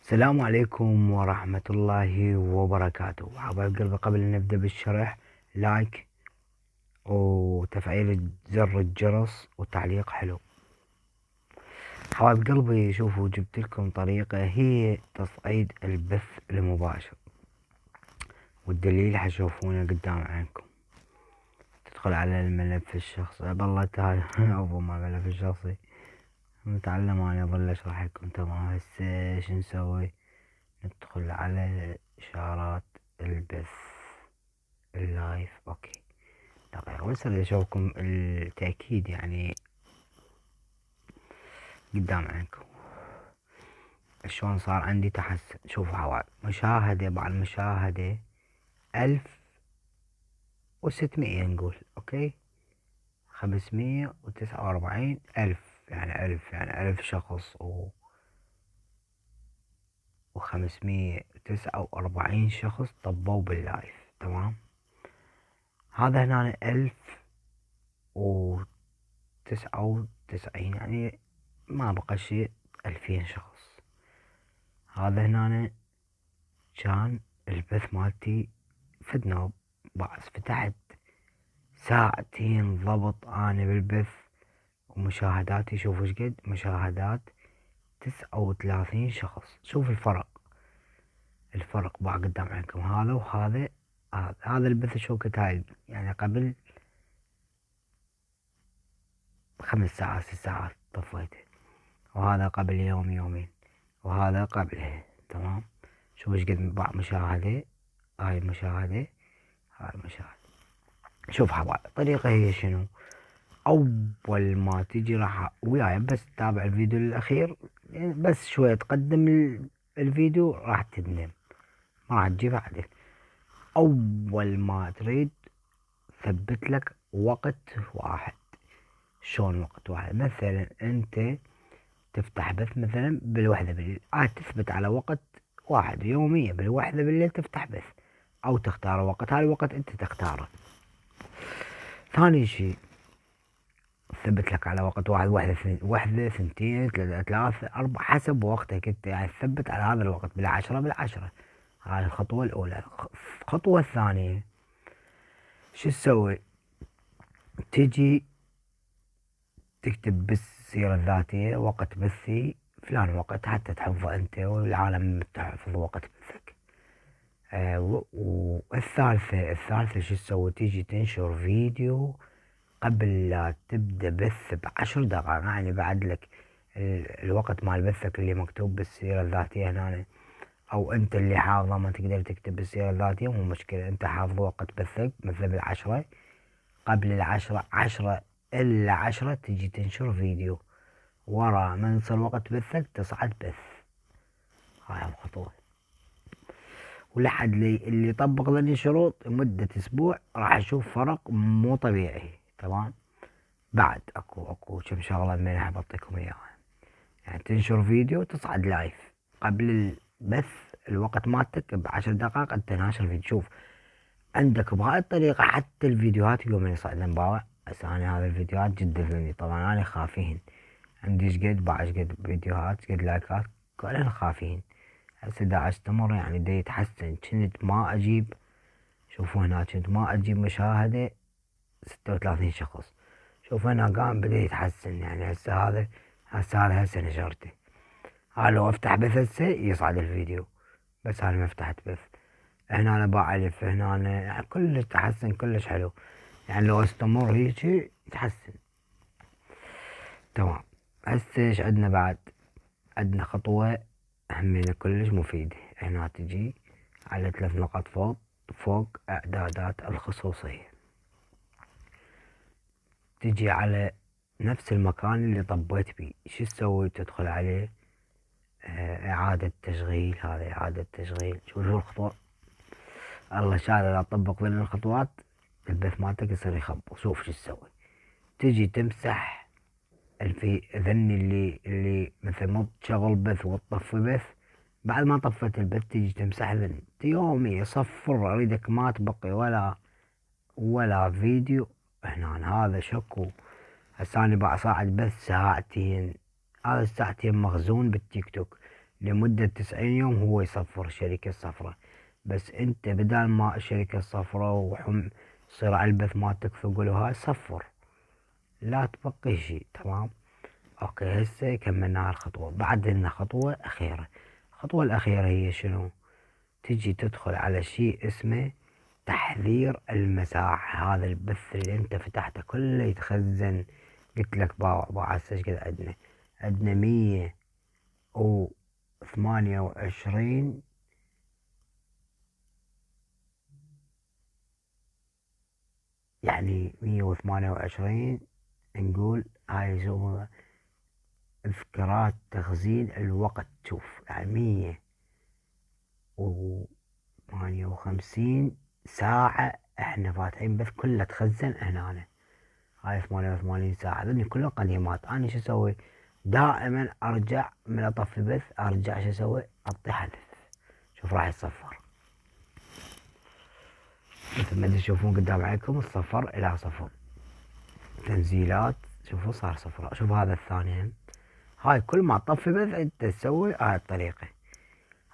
السلام عليكم ورحمة الله وبركاته. حبايب قلبي، قبل أن نبدأ بالشرح، لايك وتفعيل زر الجرس وتعليق حلو. حبايب قلبي، شوفوا جبت لكم طريقة هي تصعيد البث المباشر، والدليل حتشوفونه قدام عينكم. تدخل على الملف الشخصي، بالله تعالى أو ما الملف الشخصي نتعلم. أنا أظل أشرح لكم. تمام، هسه شو نسوي؟ ندخل على إشارات البث اللايف. اوكي، دقيقة بس اريد اشوفكم التأكيد يعني قدام عينكم شلون صار عندي تحسن. شوفوا حوالي مشاهدة بعد مشاهدة 1600 نقول. اوكي، 549 ألف، يعني ألف شخص و549 شخص طبوا باللايف. تمام، هذا هنا 1099، يعني ما بقى شيء، 2000 شخص. هذا هنا كان البث مالتي فدنا. بعد فتحت ساعتين ضبط انا بالبث، ومشاهداتي شوفوا شقد مشاهدات، 39 شخص. شوف الفرق بقى قدام عينكم، هذا وهذا. هذا البث شوكت هاي يعني قبل 5 ساعات 6 ساعات طفيته، وهذا قبل يوم يومين، وهذا قبله. تمام، شوف ايش قد باع مشاهدة. هاي المشاهدة، هاي المشاهدة. شوف حبايب، الطريقة هي شنو؟ أول ما تجي راح وياي بس تتابع الفيديو الأخير، يعني بس شوية تقدم الفيديو راح تندم، ما راح تجيب عدل. أول ما تريد ثبت لك وقت واحد. شلون وقت واحد؟ مثلا أنت تفتح بث مثلا بالوحدة بالليل، تثبت على وقت واحد يوميا بالوحدة بالليل تفتح بث، أو تختار وقت. هذا الوقت أنت تختاره. ثاني شي، ثبت لك على وقت واحد، وحدة ثنتين ثلاثة أربعة حسب وقتك أنت، يعني تثبت على هذا الوقت بالعشرة. هاي الخطوة الأولى. الخطوة الثانية شو تسوي؟ تجي تكتب بالسيرة الذاتية وقت بثي فلان وقت، حتى تحفظه أنت والعالم تحفظ وقت بثك. والثالثة شو تسوي؟ تيجي تنشر فيديو قبل لا تبدأ بث ب10 دقائق، يعني بعد لك الوقت مال بثك اللي مكتوب بالسيرة الذاتية هنا، أو أنت اللي حافظه ما تقدر تكتب بالسيرة الذاتية، مو مشكلة، أنت حافظ وقت بثك مثل بالعشرة. قبل العشرة، 10 إلا 10 تجي تنشر فيديو، ورا ما يصل وقت بثك تصعد بث. هاي الخطوة. ولحد اللي يطبق ذني الشروط لمدة أسبوع راح أشوف فرق مو طبيعي. تمام، بعد اكو كم شغلة من بعطيكم اياها. يعني تنشر فيديو تصعد لايف قبل البث، الوقت مالتك ب10 دقائق انت ناشر فيديو. شوف عندك بهاي الطريقة حتى الفيديوهات يقوم يصعد مباوع. هسه انا هذه الفيديوهات جدا ثانية، طبعا انا خافين عندي شقد باع شقد فيديوهات شقد لايكات كلهن خافين. هسه دا استمر يعني دا يتحسن. كنت ما اجيب، شوفوا هنا كنت ما اجيب مشاهدة 36 شخص. شوف هنا قام بدأ يتحسن، يعني هسه هسه نشرته. لو افتح بث هسه يصعد الفيديو، بس انا ما فتحت بث. هنا انا باع الف، هنا أنا يعني كلش تحسن كلش حلو. يعني لو استمر هيجي يتحسن. تمام، هسه ايش عندنا بعد؟ عندنا خطوة همينة كلش مفيدة. هنا تجي على 3 نقط فوق اعدادات الخصوصية، تجي على نفس المكان اللي طبيت بيه. شو تسوي؟ تدخل عليه إعادة تشغيل. هذا إعادة تشغيل. شوف الخطوة، الله شاهد إذا طبق ذي الخطوات البث مالتك يصير يخبط. شوف شو تسوي؟ تجي تمسح ذني اللي مثل ما تشغل بث وتطفي بث، بعد ما طفيت البث تجي تمسح ذني يومي صفر، أريدك ما تبقي ولا فيديو هنا. هذا شكو. هسه أنا بصعد بث ساعتين، هذا الساعتين مخزون بالتيك توك، لمدة 90 يوم هو يصفر الشركة الصفراء. بس انت بدال ما الشركة الصفراء يصير على البث مالتك ثقل وهاي صفر، لا تبقي شي. تمام. اوكي هسه كملنا هالخطوة. بعد لنا خطوة اخيرة. الخطوة الاخيرة هي شنو؟ تجي تدخل على شيء اسمه تحذير المساحة. هذا البث اللي انت فتحته كله يتخزن. قلت لك باع هسه ايش قد عندنا؟ عندنا 128، يعني 128 نقول هاي يسموها اذكارات تخزين الوقت. شوف يعني 158 ساعة احنا فاتحين بث كله تخزن هنا. هاي 88 ساعة ذني كلها قديمات. انا شو اسوي؟ دائما ارجع من اطفي بث ارجع شو اسوي؟ اعطي حذف. شوف راح يتصفر مثل ما تشوفون قدام عينكم، الصفر الى صفر. تنزيلات شوفوا صار صفر. شوف هذا الثاني هم. هاي كل ما تطفي بث انت تسوي هاي الطريقة.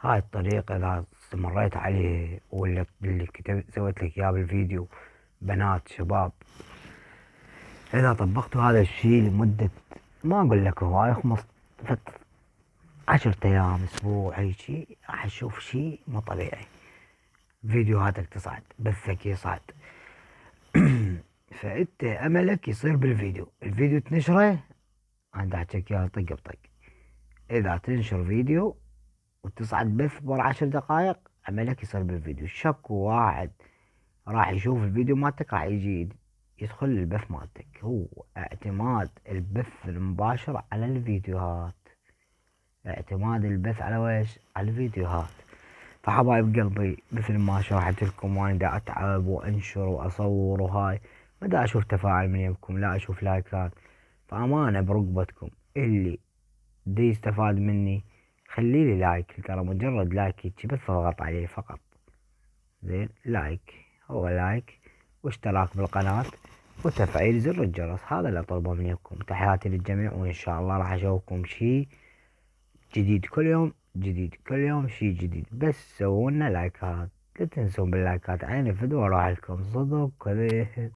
هاي الطريقة اذا استمريت عليه ولا اللي كتبت سويت لك اياه بالفيديو، بنات شباب، اذا طبقتوا هذا الشيء لمدة ما اقول لك هواي 10 ايام اسبوع هيجي، راح تشوف شيء مو طبيعي. فيديوهاتك تصعد، بثك يصعد. فانت املك يصير بالفيديو. الفيديو تنشره، انا احكيك اياها طق بطق. اذا تنشر فيديو وتصعد بث ورا 10 دقائق، عملك يصير بالفيديو. شك واحد راح يشوف الفيديو مالتك راح يجي يدخل البث مالتك. هو اعتماد البث المباشر على الفيديوهات. اعتماد البث على ويش؟ على الفيديوهات. فحبايب قلبي مثل ما شرحت لكم، وانا دا اتعب وانشر واصور وهاي، ما دا اشوف تفاعل من يمكم، لا اشوف لايكات. فامانة برقبتكم اللي دي يستفاد مني خليلي لايك. ترى مجرد لايك هيجي بس اضغط عليه فقط. زين لايك، هو لايك واشتراك بالقناة وتفعيل زر الجرس. هذا اللي اطلبه منكم. تحياتي للجميع، وان شاء الله راح اشوفكم شي جديد كل يوم. جديد كل يوم شي جديد. بس سوونا لايكات، لا تنسون باللايكات. عين الفيديو راح لكم صدق كذا.